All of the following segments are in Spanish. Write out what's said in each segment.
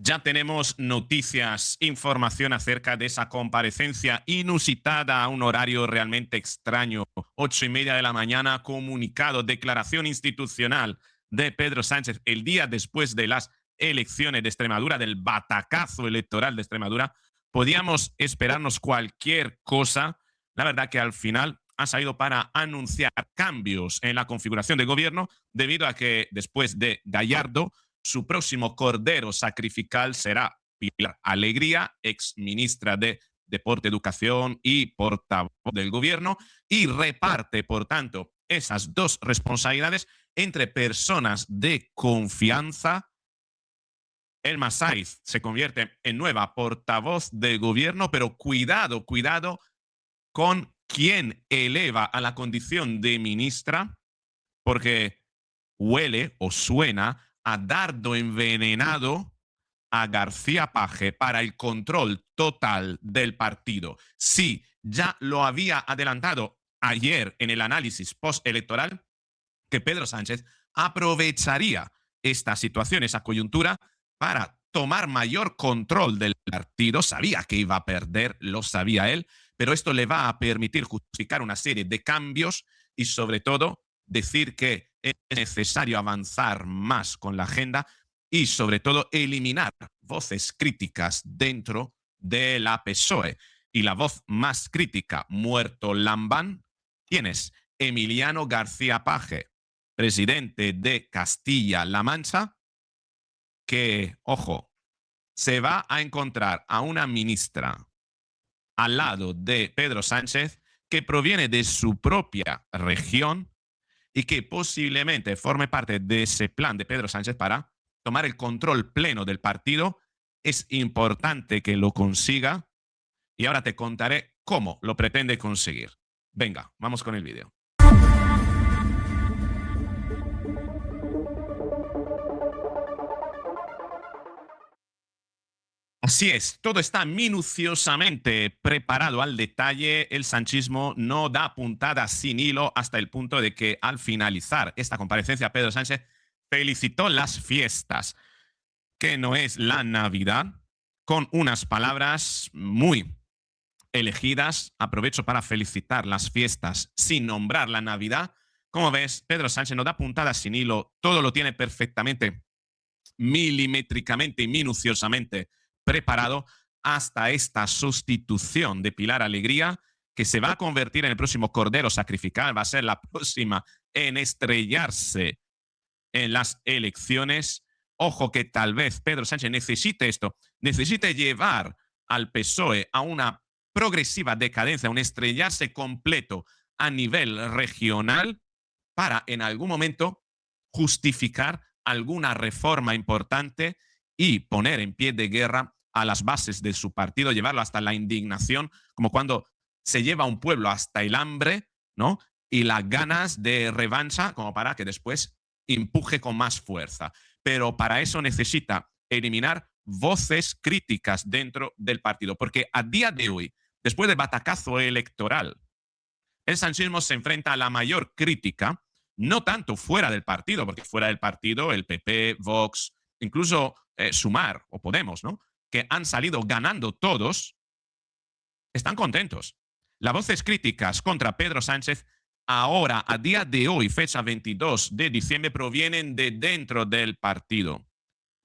Ya tenemos noticias, información acerca de esa comparecencia inusitada a un horario realmente extraño. 8:30 de la mañana, comunicado, declaración institucional de Pedro Sánchez el día después de las elecciones de Extremadura, del batacazo electoral de Extremadura. Podíamos esperarnos cualquier cosa. La verdad que al final ha salido para anunciar cambios en la configuración de gobierno debido a que después de Gallardo, su próximo cordero sacrificial será Pilar Alegría, ex ministra de Deporte, Educación y portavoz del gobierno, y reparte, por tanto, esas dos responsabilidades entre personas de confianza. Elma Saiz se convierte en nueva portavoz del gobierno, pero cuidado, cuidado con quién eleva a la condición de ministra, porque huele o suena a dardo envenenado a García Paje para el control total del partido. Sí, ya lo había adelantado ayer en el análisis postelectoral que Pedro Sánchez aprovecharía esta situación, esa coyuntura, para tomar mayor control del partido. Sabía que iba a perder, lo sabía él, pero esto le va a permitir justificar una serie de cambios y, sobre todo, decir que es necesario avanzar más con la agenda y, sobre todo, eliminar voces críticas dentro de la PSOE. Y la voz más crítica, muerto Lambán, ¿quién es? Emiliano García Paje, presidente de Castilla-La Mancha, que, ojo, se va a encontrar a una ministra al lado de Pedro Sánchez que proviene de su propia región y que posiblemente forme parte de ese plan de Pedro Sánchez para tomar el control pleno del partido. Es importante que lo consiga y ahora te contaré cómo lo pretende conseguir. Venga, vamos con el vídeo. Así es, todo está minuciosamente preparado al detalle. El sanchismo no da puntada sin hilo hasta el punto de que al finalizar esta comparecencia Pedro Sánchez felicitó las fiestas, que no es la Navidad, con unas palabras muy elegidas. Aprovecho para felicitar las fiestas sin nombrar la Navidad. Como ves, Pedro Sánchez no da puntada sin hilo, todo lo tiene perfectamente, milimétricamente y minuciosamente preparado hasta esta sustitución de Pilar Alegría, que se va a convertir en el próximo cordero sacrificial, va a ser la próxima en estrellarse en las elecciones. Ojo que tal vez Pedro Sánchez necesite esto, necesite llevar al PSOE a una progresiva decadencia, un estrellarse completo a nivel regional para en algún momento justificar alguna reforma importante y poner en pie de guerra a las bases de su partido, llevarlo hasta la indignación, como cuando se lleva a un pueblo hasta el hambre, ¿no? Y las ganas de revancha, como para que después empuje con más fuerza. Pero para eso necesita eliminar voces críticas dentro del partido, porque a día de hoy, después del batacazo electoral, el sanchismo se enfrenta a la mayor crítica, no tanto fuera del partido, porque fuera del partido el PP, Vox, incluso Sumar o Podemos, ¿no?, que han salido ganando todos, están contentos. Las voces críticas contra Pedro Sánchez ahora, a día de hoy, fecha 22 de diciembre, provienen de dentro del partido.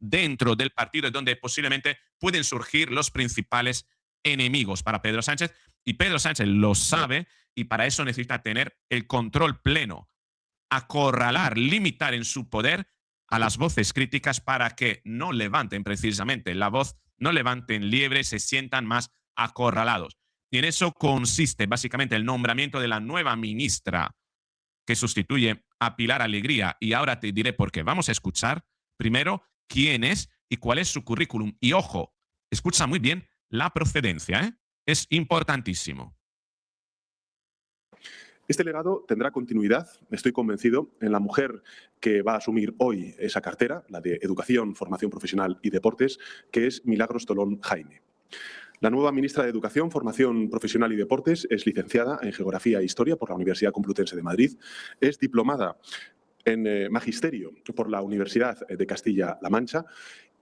Dentro del partido es donde posiblemente pueden surgir los principales enemigos para Pedro Sánchez, y Pedro Sánchez lo sabe y para eso necesita tener el control pleno, acorralar, limitar en su poder a las voces críticas para que no levanten precisamente la voz, no levanten liebre, se sientan más acorralados. Y en eso consiste básicamente el nombramiento de la nueva ministra que sustituye a Pilar Alegría. Y ahora te diré por qué. Vamos a escuchar primero quién es y cuál es su currículum. Y ojo, escucha muy bien la procedencia, ¿eh? Es importantísimo. Este legado tendrá continuidad, estoy convencido, en la mujer que va a asumir hoy esa cartera, la de Educación, Formación Profesional y Deportes, que es Milagros Tolón Jaime. La nueva ministra de Educación, Formación Profesional y Deportes es licenciada en Geografía e Historia por la Universidad Complutense de Madrid, es diplomada en Magisterio por la Universidad de Castilla-La Mancha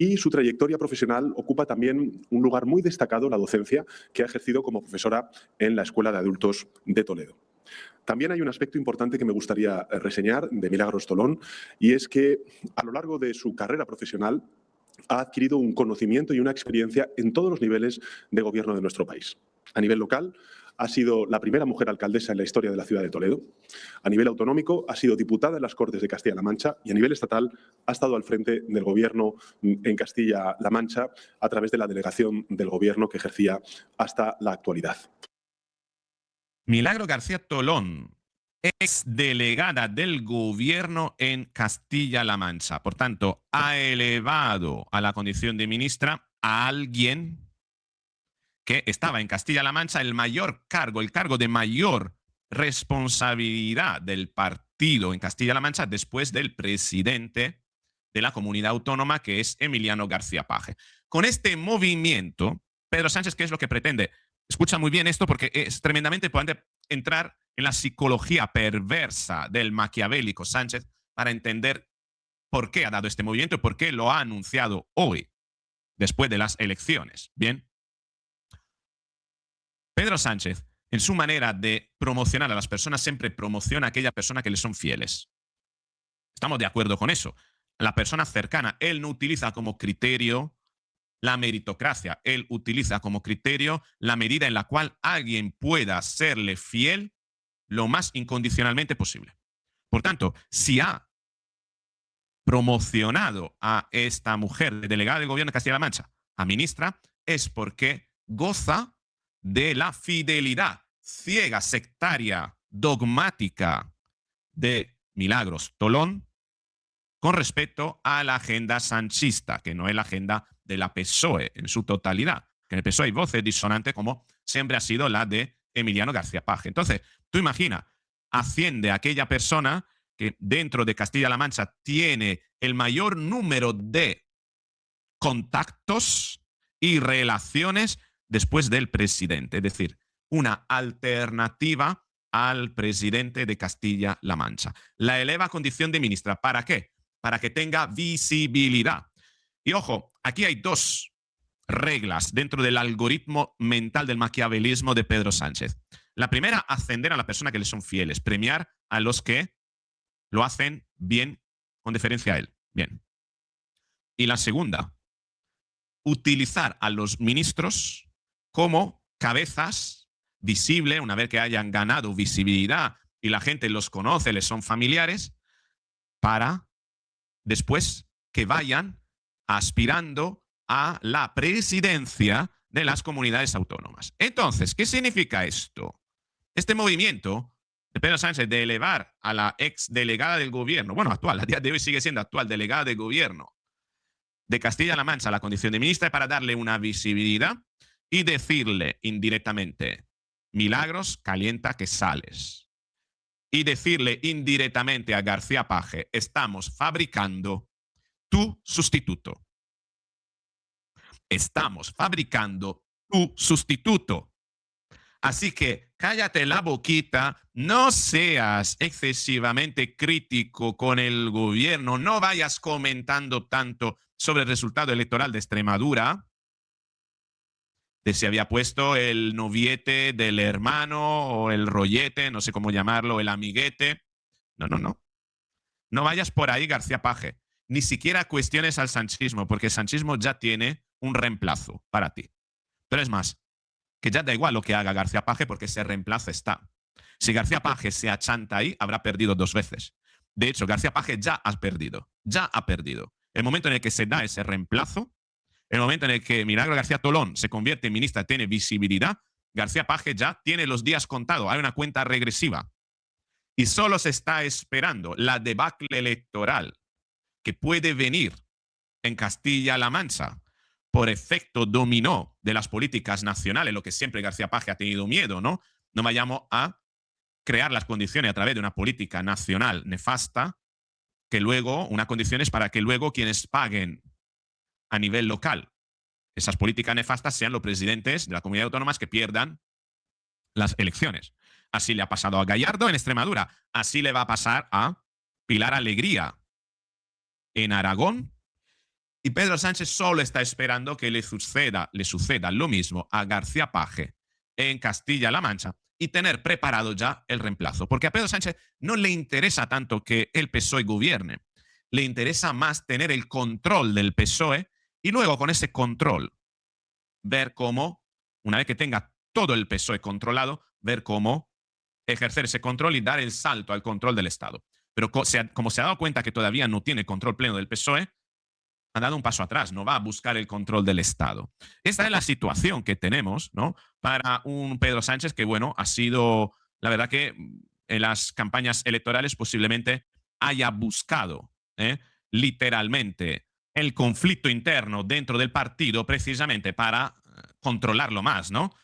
y su trayectoria profesional ocupa también un lugar muy destacado en la docencia que ha ejercido como profesora en la Escuela de Adultos de Toledo. También hay un aspecto importante que me gustaría reseñar de Milagros Tolón, y es que a lo largo de su carrera profesional ha adquirido un conocimiento y una experiencia en todos los niveles de gobierno de nuestro país. A nivel local, ha sido la primera mujer alcaldesa en la historia de la ciudad de Toledo. A nivel autonómico, ha sido diputada en las Cortes de Castilla-La Mancha, y a nivel estatal ha estado al frente del gobierno en Castilla-La Mancha a través de la delegación del gobierno que ejercía hasta la actualidad. Milagro García Tolón, ex delegada del gobierno en Castilla-La Mancha. Por tanto, ha elevado a la condición de ministra a alguien que estaba en Castilla-La Mancha, el mayor cargo, el cargo de mayor responsabilidad del partido en Castilla-La Mancha después del presidente de la comunidad autónoma, que es Emiliano García Paje. Con este movimiento, Pedro Sánchez, ¿qué es lo que pretende? Escucha muy bien esto porque es tremendamente importante entrar en la psicología perversa del maquiavélico Sánchez para entender por qué ha dado este movimiento y por qué lo ha anunciado hoy, después de las elecciones. Bien. Pedro Sánchez, en su manera de promocionar a las personas, siempre promociona a aquella persona que le son fieles. Estamos de acuerdo con eso. La persona cercana, él no utiliza como criterio la meritocracia, él utiliza como criterio la medida en la cual alguien pueda serle fiel lo más incondicionalmente posible. Por tanto, si ha promocionado a esta mujer de delegada del gobierno de Castilla-La Mancha a ministra, es porque goza de la fidelidad ciega, sectaria, dogmática de Milagros Tolón con respecto a la agenda sanchista, que no es la agenda de la PSOE en su totalidad. Que en el PSOE hay voces disonantes como siempre ha sido la de Emiliano García Paje. Entonces, tú imagina, asciende a aquella persona que dentro de Castilla-La Mancha tiene el mayor número de contactos y relaciones después del presidente, es decir, una alternativa al presidente de Castilla-La Mancha. La eleva a condición de ministra. ¿Para qué? Para que tenga visibilidad. Y ojo, aquí hay dos reglas dentro del algoritmo mental del maquiavelismo de Pedro Sánchez. La primera, ascender a la persona que le son fieles, premiar a los que lo hacen bien con deferencia a él. Bien. Y la segunda, utilizar a los ministros como cabezas visibles, una vez que hayan ganado visibilidad y la gente los conoce, les son familiares, para después que vayan aspirando a la presidencia de las comunidades autónomas. Entonces, ¿qué significa esto? Este movimiento de Pedro Sánchez de elevar a la ex delegada del gobierno, bueno, actual, a día de hoy sigue siendo actual delegada del gobierno de Castilla-La Mancha a la condición de ministra, para darle una visibilidad y decirle indirectamente, Milagros, calienta que sales. Y decirle indirectamente a García Paje, estamos fabricando tu sustituto. Estamos fabricando tu sustituto. Así que cállate la boquita, no seas excesivamente crítico con el gobierno, no vayas comentando tanto sobre el resultado electoral de Extremadura, de si había puesto el noviete del hermano o el rollete, no sé cómo llamarlo, el amiguete. No, no, no. No vayas por ahí, García Paje. Ni siquiera cuestiones al sanchismo, porque el sanchismo ya tiene un reemplazo para ti. Pero es más, que ya da igual lo que haga García Paje, porque ese reemplazo está. Si García Paje se achanta ahí, habrá perdido 2 veces. De hecho, García Paje ya ha perdido. Ya ha perdido. El momento en el que se da ese reemplazo, el momento en el que Milagro García Tolón se convierte en ministra, tiene visibilidad, García Paje ya tiene los días contados. Hay una cuenta regresiva. Y solo se está esperando la debacle electoral que puede venir en Castilla-La Mancha por efecto dominó de las políticas nacionales, lo que siempre García Paje ha tenido miedo, ¿no? No vayamos a crear las condiciones a través de una política nacional nefasta, que luego, unas condiciones para que luego quienes paguen a nivel local esas políticas nefastas sean los presidentes de las comunidades autónomas que pierdan las elecciones. Así le ha pasado a Gallardo en Extremadura, así le va a pasar a Pilar Alegría en Aragón Y Pedro Sánchez solo está esperando que le suceda lo mismo a García Paje en Castilla-La Mancha y tener preparado ya el reemplazo. Porque a Pedro Sánchez no le interesa tanto que el PSOE gobierne, le interesa más tener el control del PSOE y luego con ese control ver cómo, una vez que tenga todo el PSOE controlado, ver cómo ejercer ese control y dar el salto al control del Estado. Pero como se ha dado cuenta que todavía no tiene control pleno del PSOE, ha dado un paso atrás, no va a buscar el control del Estado. Esta es la situación que tenemos, ¿no? Para un Pedro Sánchez que, bueno, ha sido, la verdad que en las campañas electorales posiblemente haya buscado, literalmente, el conflicto interno dentro del partido precisamente para controlarlo más, ¿no?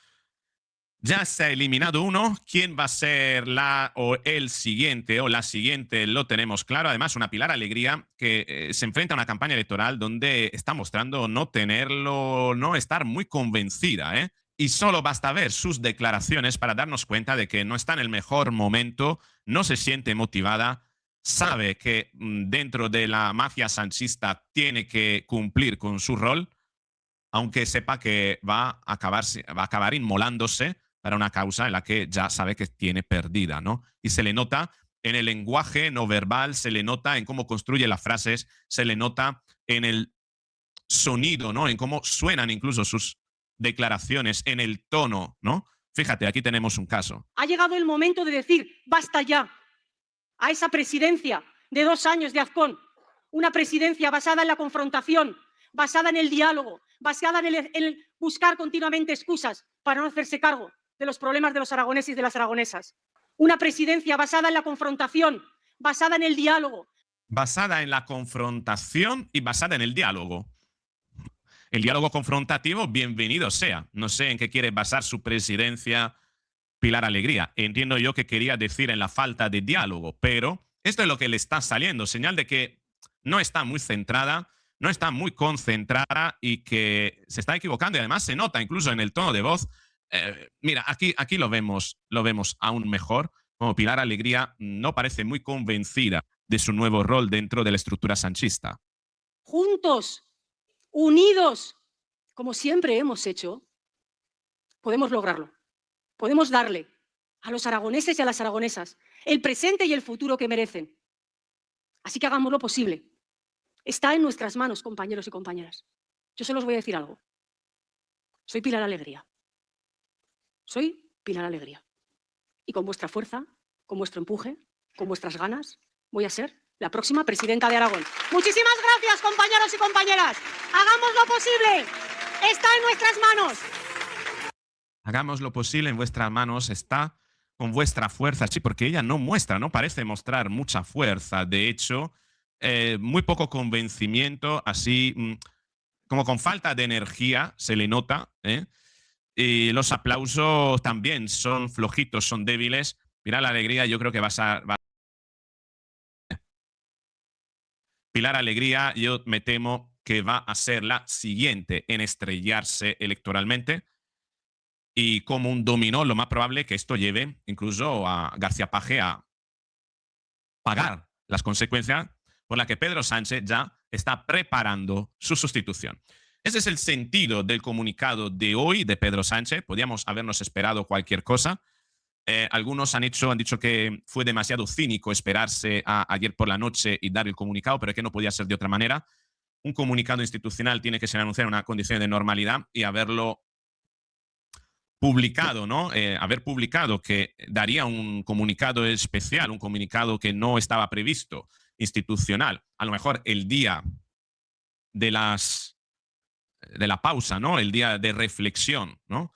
Ya se ha eliminado uno. ¿Quién va a ser la o el siguiente o la siguiente? Lo tenemos claro. Además, una Pilar Alegría que se enfrenta a una campaña electoral donde está mostrando no tenerlo, no estar muy convencida, ¿eh? Y solo basta ver sus declaraciones para darnos cuenta de que no está en el mejor momento, no se siente motivada, sabe que dentro de la mafia sanchista tiene que cumplir con su rol, aunque sepa que va a acabar inmolándose para una causa en la que ya sabe que tiene perdida, ¿no? Y se le nota en el lenguaje no verbal, se le nota en cómo construye las frases, se le nota en el sonido, ¿no? En cómo suenan incluso sus declaraciones, en el tono, ¿no? Fíjate, aquí tenemos un caso. Ha llegado el momento de decir basta ya a esa presidencia de 2 años de Azcón, una presidencia basada en la confrontación, basada en el diálogo, basada en el buscar continuamente excusas para no hacerse cargo de los problemas de los aragoneses y de las aragonesas. Una presidencia basada en la confrontación, basada en el diálogo. Basada en la confrontación y basada en el diálogo. El diálogo confrontativo, bienvenido sea. No sé en qué quiere basar su presidencia Pilar Alegría. Entiendo yo que quería decir en la falta de diálogo, pero esto es lo que le está saliendo, señal de que no está muy centrada, no está muy concentrada y que se está equivocando. Y además se nota incluso en el tono de voz. Mira, aquí lo vemos aún mejor, como Pilar Alegría no parece muy convencida de su nuevo rol dentro de la estructura sanchista. Juntos, unidos, como siempre hemos hecho, podemos lograrlo. Podemos darle a los aragoneses y a las aragonesas el presente y el futuro que merecen. Así que hagamos lo posible. Está en nuestras manos, compañeros y compañeras. Yo solo os voy a decir algo. Soy Pilar Alegría. Soy Pilar Alegría. Y con vuestra fuerza, con vuestro empuje, con vuestras ganas, voy a ser la próxima presidenta de Aragón. Muchísimas gracias, compañeros y compañeras. Hagamos lo posible. Está en nuestras manos. Hagamos lo posible, en vuestras manos está, con vuestra fuerza. Sí, porque ella no parece mostrar mucha fuerza. De hecho, muy poco convencimiento, así como con falta de energía se le nota, ¿eh? Y los aplausos también son flojitos, son débiles. Pilar Alegría, yo creo que Pilar Alegría, yo me temo que va a ser la siguiente en estrellarse electoralmente. Y como un dominó, lo más probable que esto lleve incluso a García Paje a pagar las consecuencias por las que Pedro Sánchez ya está preparando su sustitución. Ese es el sentido del comunicado de hoy de Pedro Sánchez. Podíamos habernos esperado cualquier cosa. Algunos han dicho que fue demasiado cínico esperarse a ayer por la noche y dar el comunicado, pero que no podía ser de otra manera. Un comunicado institucional tiene que ser anunciado en una condición de normalidad y haberlo publicado, ¿no? Haber publicado que daría un comunicado especial, un comunicado que no estaba previsto, institucional, a lo mejor el día de la pausa, ¿no? El día de reflexión, ¿no?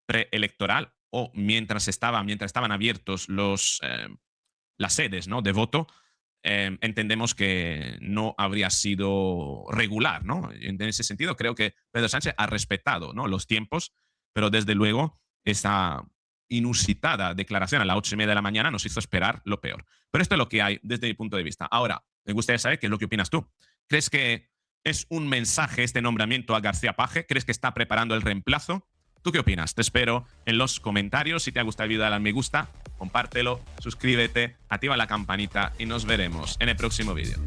Preelectoral o mientras estaban abiertos las sedes, ¿no? De voto, entendemos que no habría sido regular, ¿no? En ese sentido, creo que Pedro Sánchez ha respetado, ¿no? Los tiempos, pero desde luego esa inusitada declaración a las 8:30 de la mañana nos hizo esperar lo peor. Pero esto es lo que hay desde mi punto de vista. Ahora, me gustaría saber qué es lo que opinas tú. ¿Crees que es un mensaje este nombramiento a García Paje? ¿Crees que está preparando el reemplazo? ¿Tú qué opinas? Te espero en los comentarios. Si te ha gustado el vídeo, dale al me gusta, compártelo, suscríbete, activa la campanita y nos veremos en el próximo vídeo.